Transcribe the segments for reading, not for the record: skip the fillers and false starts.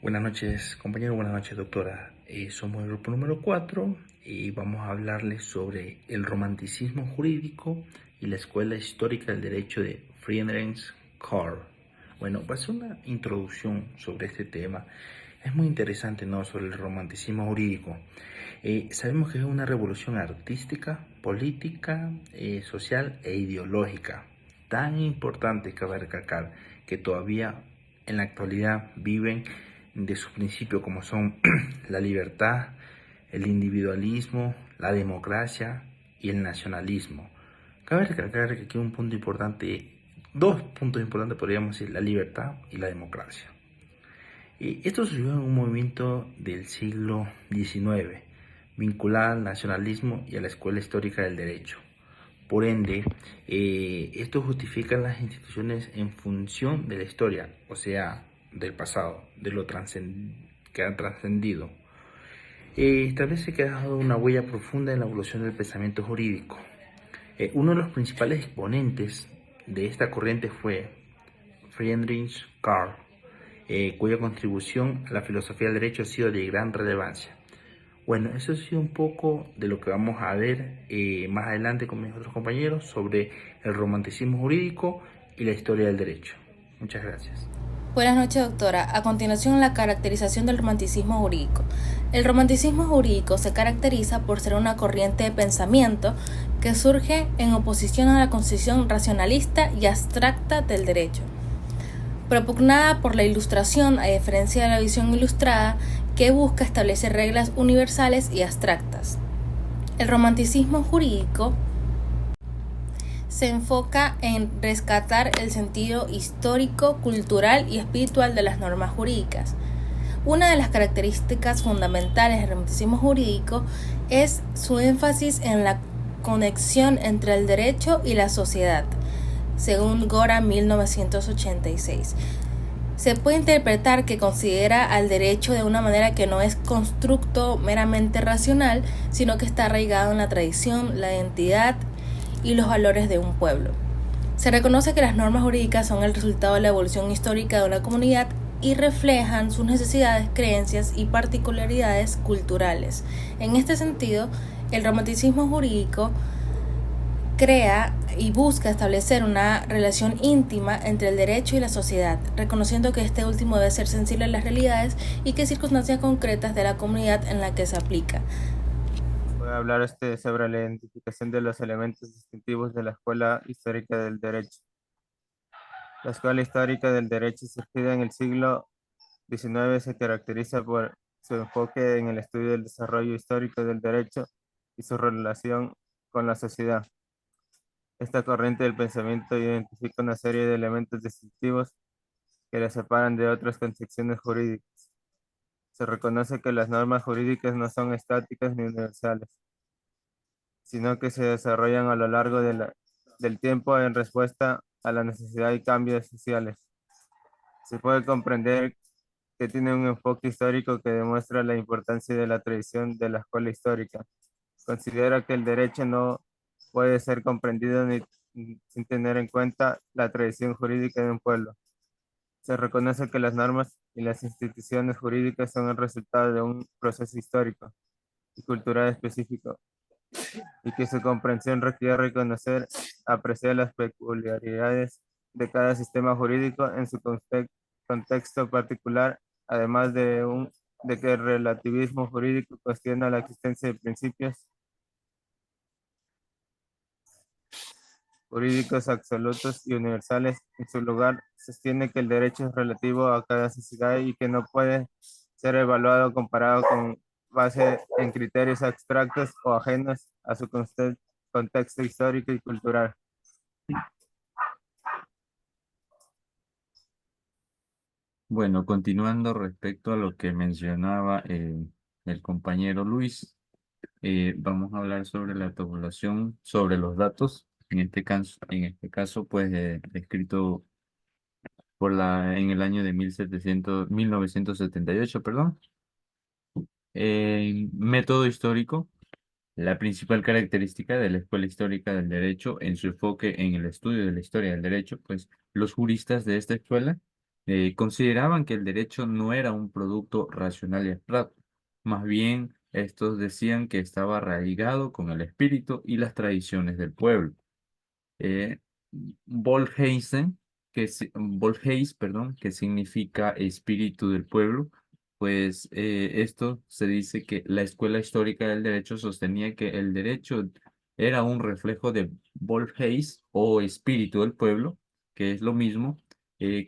Buenas noches, compañero. Buenas noches, doctora. Somos el grupo número 4 y vamos a hablarles sobre el romanticismo jurídico y la escuela histórica del derecho de Friedrich Carl. Bueno, va a ser una introducción sobre este tema. Es muy interesante, ¿no? Sobre el romanticismo jurídico. Sabemos que es una revolución artística, política, social e ideológica. Tan importante cabe recalcar que todavía en la actualidad viven de sus principios como son la libertad, el individualismo, la democracia y el nacionalismo. Cabe recalcar que aquí un punto importante, dos puntos importantes podríamos decir, la libertad y la democracia. Esto surgió en un movimiento del siglo XIX, vinculado al nacionalismo y a la escuela histórica del derecho. Por ende, esto justifica las instituciones en función de la historia, o sea, del pasado, de lo que ha trascendido. Establece que ha dejado una huella profunda en la evolución del pensamiento jurídico. Uno de los principales exponentes de esta corriente fue Friedrich Carl, cuya contribución a la filosofía del derecho ha sido de gran relevancia. Bueno, eso ha sido un poco de lo que vamos a ver más adelante con mis otros compañeros sobre el romanticismo jurídico y la historia del derecho. Muchas gracias. Buenas noches, doctora. A continuación, la caracterización del romanticismo jurídico. El romanticismo jurídico se caracteriza por ser una corriente de pensamiento que surge en oposición a la concepción racionalista y abstracta del derecho, propugnada por la Ilustración, a diferencia de la visión ilustrada, que busca establecer reglas universales y abstractas. El romanticismo jurídico se enfoca en rescatar el sentido histórico, cultural y espiritual de las normas jurídicas. Una de las características fundamentales del romanticismo jurídico es su énfasis en la conexión entre el derecho y la sociedad, según Gora 1986. Se puede interpretar que considera al derecho de una manera que no es constructo meramente racional, sino que está arraigado en la tradición, la identidad y los valores de un pueblo. Se reconoce que las normas jurídicas son el resultado de la evolución histórica de una comunidad y reflejan sus necesidades, creencias y particularidades culturales. En este sentido, el romanticismo jurídico crea y busca establecer una relación íntima entre el derecho y la sociedad, reconociendo que este último debe ser sensible a las realidades y que circunstancias concretas de la comunidad en la que se aplica. Voy a hablar sobre la identificación de los elementos distintivos de la Escuela Histórica del Derecho. La Escuela Histórica del Derecho, surgida en el siglo XIX, se caracteriza por su enfoque en el estudio del desarrollo histórico del derecho y su relación con la sociedad. Esta corriente del pensamiento identifica una serie de elementos distintivos que la separan de otras concepciones jurídicas. Se reconoce que las normas jurídicas no son estáticas ni universales, sino que se desarrollan a lo largo del tiempo en respuesta a la necesidad y cambios sociales. Se puede comprender que tiene un enfoque histórico que demuestra la importancia de la tradición de la escuela histórica. Considera que el derecho no puede ser comprendido sin tener en cuenta la tradición jurídica de un pueblo. Se reconoce que las normas y las instituciones jurídicas son el resultado de un proceso histórico y cultural específico, y que su comprensión requiere reconocer, apreciar las peculiaridades de cada sistema jurídico en su contexto particular, además de que el relativismo jurídico cuestiona la existencia de principios jurídicos absolutos y universales. En su lugar, sostiene que el derecho es relativo a cada sociedad y que no puede ser evaluado o comparado con base en criterios abstractos o ajenos a su contexto histórico y cultural. Bueno, continuando respecto a lo que mencionaba el compañero Luis, vamos a hablar sobre la tabulación, sobre los datos, en este caso, pues escrito en el año de 1978, perdón. Método histórico. La principal característica de la Escuela Histórica del Derecho en su enfoque en el estudio de la historia del derecho, pues los juristas de esta escuela consideraban que el derecho no era un producto racional y abstracto. Más bien, estos decían que estaba arraigado con el espíritu y las tradiciones del pueblo. eh, Volheiss, perdón, que significa espíritu del pueblo, pues esto se dice que la Escuela Histórica del Derecho sostenía que el derecho era un reflejo de Volheiss o espíritu del pueblo, que es lo mismo.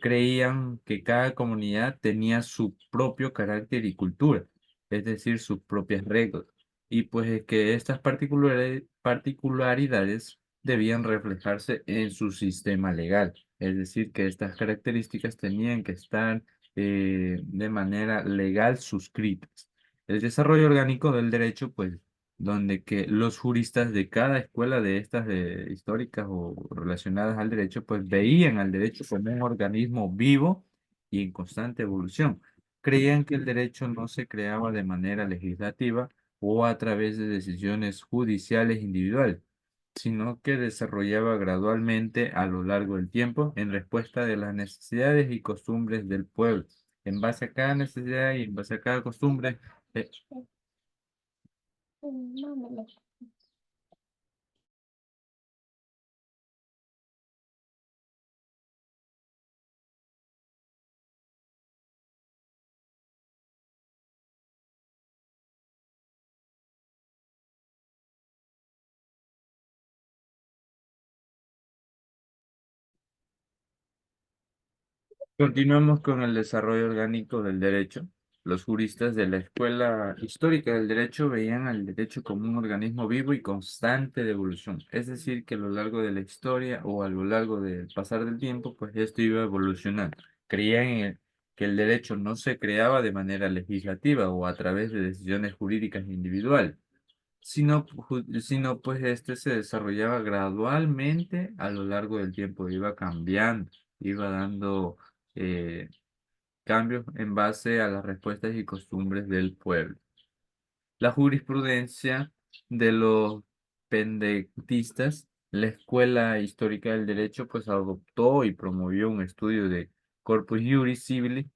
Creían que cada comunidad tenía su propio carácter y cultura, es decir, sus propias reglas, y pues que estas particularidades debían reflejarse en su sistema legal. Es decir, que estas características tenían que estar de manera legal suscritas. El desarrollo orgánico del derecho, pues, donde que los juristas de cada escuela de estas históricas o relacionadas al derecho, pues veían al derecho como un organismo vivo y en constante evolución. Creían que el derecho no se creaba de manera legislativa o a través de decisiones judiciales individuales, sino que desarrollaba gradualmente a lo largo del tiempo en respuesta de las necesidades y costumbres del pueblo. En base a cada necesidad y en base a cada costumbre, eh, continuamos con el desarrollo orgánico del derecho. Los juristas de la Escuela Histórica del Derecho veían al derecho como un organismo vivo y constante de evolución. Es decir, que a lo largo de la historia o a lo largo del pasar del tiempo, pues esto iba evolucionando. Creían que el derecho no se creaba de manera legislativa o a través de decisiones jurídicas individuales, sino pues este se desarrollaba gradualmente a lo largo del tiempo, iba cambiando, iba dando eh, cambios en base a las respuestas y costumbres del pueblo. La jurisprudencia de los pendentistas, la Escuela Histórica del Derecho, pues adoptó y promovió un estudio de Corpus Juris Civilis,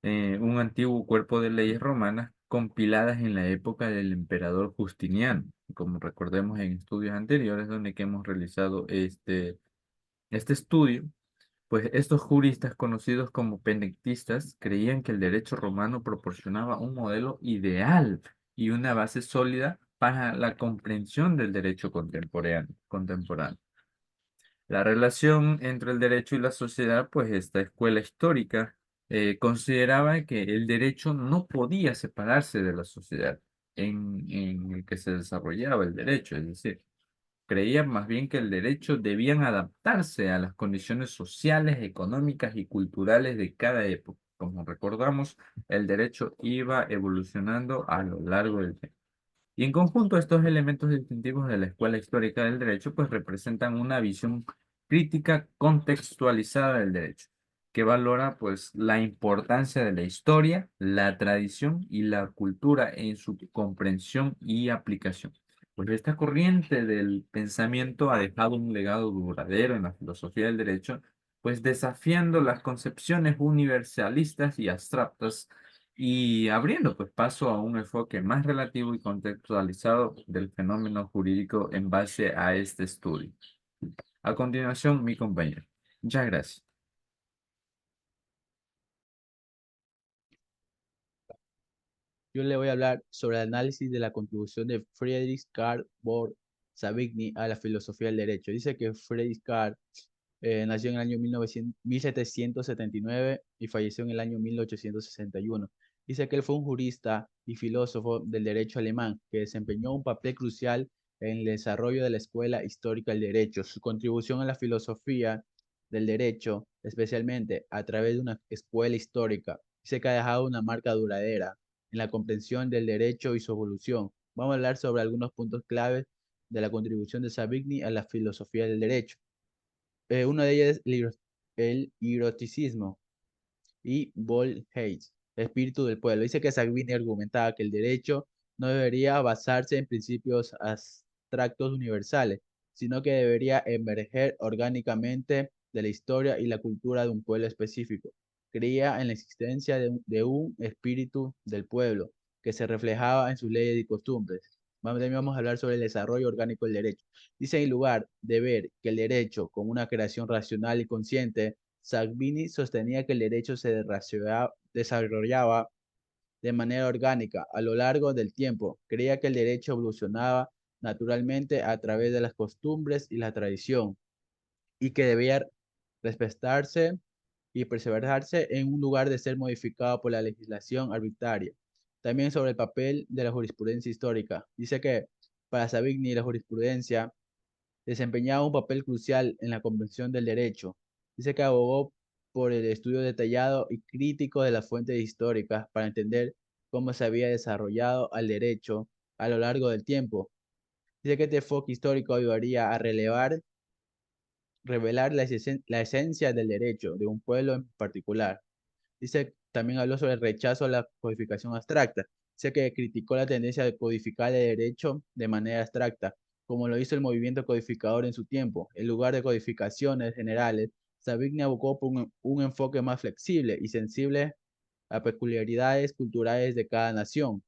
un antiguo cuerpo de leyes romanas compiladas en la época del emperador Justiniano, como recordemos en estudios anteriores donde que hemos realizado este estudio. Pues estos juristas conocidos como penectistas creían que el derecho romano proporcionaba un modelo ideal y una base sólida para la comprensión del derecho contemporáneo. La relación entre el derecho y la sociedad, pues esta escuela histórica consideraba que el derecho no podía separarse de la sociedad en el que se desarrollaba el derecho, es decir, creían más bien que el derecho debían adaptarse a las condiciones sociales, económicas y culturales de cada época. Como recordamos, el derecho iba evolucionando a lo largo del tiempo. Y en conjunto, estos elementos distintivos de la Escuela Histórica del Derecho pues representan una visión crítica contextualizada del derecho, que valora pues la importancia de la historia, la tradición y la cultura en su comprensión y aplicación. Pues esta corriente del pensamiento ha dejado un legado duradero en la filosofía del derecho, pues desafiando las concepciones universalistas y abstractas y abriendo pues paso a un enfoque más relativo y contextualizado del fenómeno jurídico en base a este estudio. A continuación, mi compañero. Muchas gracias. Yo le voy a hablar sobre el análisis de la contribución de Friedrich Karl von Savigny a la filosofía del derecho. Dice que Friedrich Karl nació en el año 1779 y falleció en el año 1861. Dice que él fue un jurista y filósofo del derecho alemán que desempeñó un papel crucial en el desarrollo de la escuela histórica del derecho. Su contribución a la filosofía del derecho, especialmente a través de una escuela histórica, dice que ha dejado una marca duradera en la comprensión del derecho y su evolución. Vamos a hablar sobre algunos puntos claves de la contribución de Savigny a la filosofía del derecho. Una de ellas es el eroticismo y Volheiss, espíritu del pueblo. Dice que Savigny argumentaba que el derecho no debería basarse en principios abstractos universales, sino que debería emerger orgánicamente de la historia y la cultura de un pueblo específico. creía en la existencia de un espíritu del pueblo que se reflejaba en sus leyes y costumbres. También vamos a hablar sobre el desarrollo orgánico del derecho. Dice, en lugar de ver que el derecho como una creación racional y consciente, Salvini sostenía que el derecho se desarrollaba de manera orgánica a lo largo del tiempo. Creía que el derecho evolucionaba naturalmente a través de las costumbres y la tradición, y que debía respetarse y perseverarse en un lugar de ser modificado por la legislación arbitraria. También sobre el papel de la jurisprudencia histórica. Dice que para Savigny la jurisprudencia desempeñaba un papel crucial en la comprensión del derecho. Dice que abogó por el estudio detallado y crítico de las fuentes históricas para entender cómo se había desarrollado el derecho a lo largo del tiempo. Dice que este enfoque histórico ayudaría a revelar la esencia del derecho de un pueblo en particular. Dice, también habló sobre el rechazo a la codificación abstracta. Dice que criticó la tendencia de codificar el derecho de manera abstracta, como lo hizo el movimiento codificador en su tiempo. En lugar de codificaciones generales, Savigny abogó por un enfoque más flexible y sensible a peculiaridades culturales de cada nación.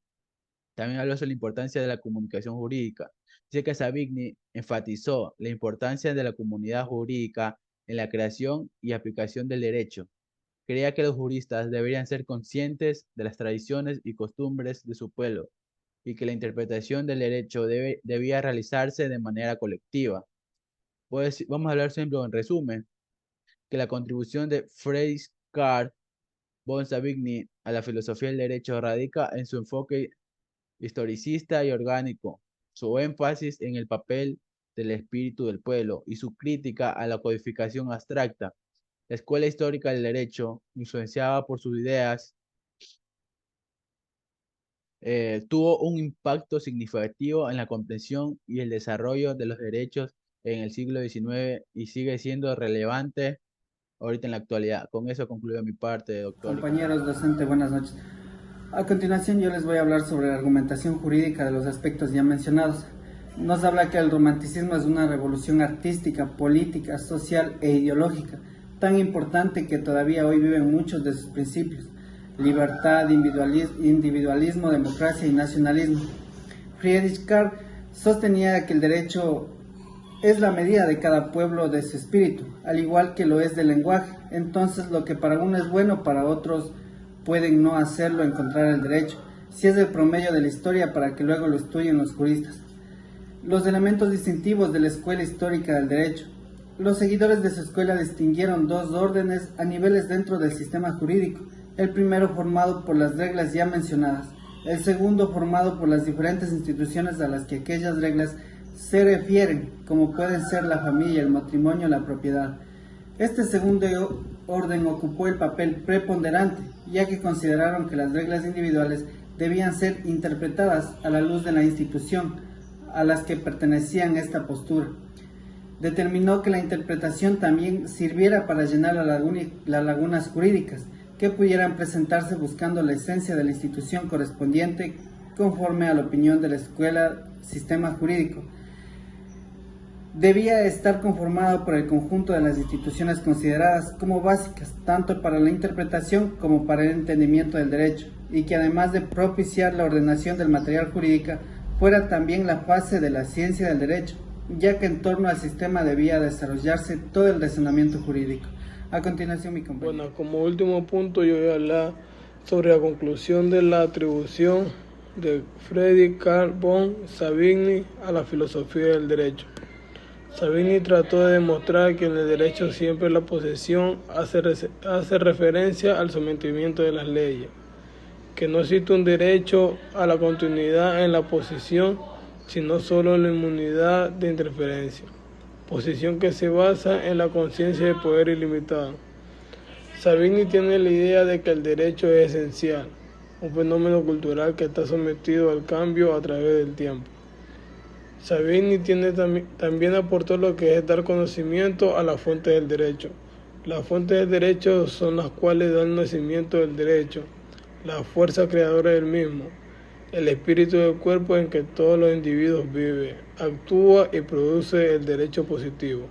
También habló sobre la importancia de la comunicación jurídica. Dice que Savigny enfatizó la importancia de la comunidad jurídica en la creación y aplicación del derecho. Creía que los juristas deberían ser conscientes de las tradiciones y costumbres de su pueblo y que la interpretación del derecho debía realizarse de manera colectiva. Pues, vamos a hablar, por ejemplo, en resumen, que la contribución de Friedrich Karl von Savigny a la filosofía del derecho radica en su enfoque historicista y orgánico, su énfasis en el papel del espíritu del pueblo y su crítica a la codificación abstracta. La escuela histórica del derecho, influenciada por sus ideas, tuvo un impacto significativo en la comprensión y el desarrollo de los derechos en el siglo XIX y sigue siendo relevante ahorita en la actualidad. Con eso concluyo mi parte, doctor. Compañeros docentes, buenas noches. A continuación yo les voy a hablar sobre la argumentación jurídica de los aspectos ya mencionados. Nos habla que el romanticismo es una revolución artística, política, social e ideológica, tan importante que todavía hoy viven muchos de sus principios: libertad, individualismo, democracia y nacionalismo. Friedrich Karl sostenía que el derecho es la medida de cada pueblo de su espíritu, al igual que lo es del lenguaje. Entonces, lo que para uno es bueno, para otros pueden no hacerlo encontrar el derecho, si es el promedio de la historia para que luego lo estudien los juristas. Los elementos distintivos de la escuela histórica del derecho. Los seguidores de su escuela distinguieron dos órdenes a niveles dentro del sistema jurídico: el primero formado por las reglas ya mencionadas, el segundo formado por las diferentes instituciones a las que aquellas reglas se refieren, como pueden ser la familia, el matrimonio, la propiedad. Este segundo orden ocupó el papel preponderante, ya que consideraron que las reglas individuales debían ser interpretadas a la luz de la institución a las que pertenecían esta postura. Determinó que la interpretación también sirviera para llenar las lagunas jurídicas que pudieran presentarse, buscando la esencia de la institución correspondiente conforme a la opinión de la escuela sistema jurídico. Debía estar conformado por el conjunto de las instituciones consideradas como básicas, tanto para la interpretación como para el entendimiento del derecho, y que además de propiciar la ordenación del material jurídico, fuera también la fase de la ciencia del derecho, ya que en torno al sistema debía desarrollarse todo el razonamiento jurídico. A continuación, mi compañero. Bueno, como último punto yo voy a hablar sobre la conclusión de la atribución de Friedrich Karl von Savigny a la filosofía del derecho. Savigny trató de demostrar que en el derecho siempre la posesión hace referencia al sometimiento de las leyes, que no existe un derecho a la continuidad en la posesión, sino solo en la inmunidad de interferencia, posición que se basa en la conciencia de poder ilimitado. Savigny tiene la idea de que el derecho es esencial, un fenómeno cultural que está sometido al cambio a través del tiempo. Savigny también aportó lo que es dar conocimiento a las fuentes del derecho. Las fuentes del derecho son las cuales dan nacimiento del derecho, la fuerza creadora del mismo, el espíritu del cuerpo en que todos los individuos viven, actúa y produce el derecho positivo.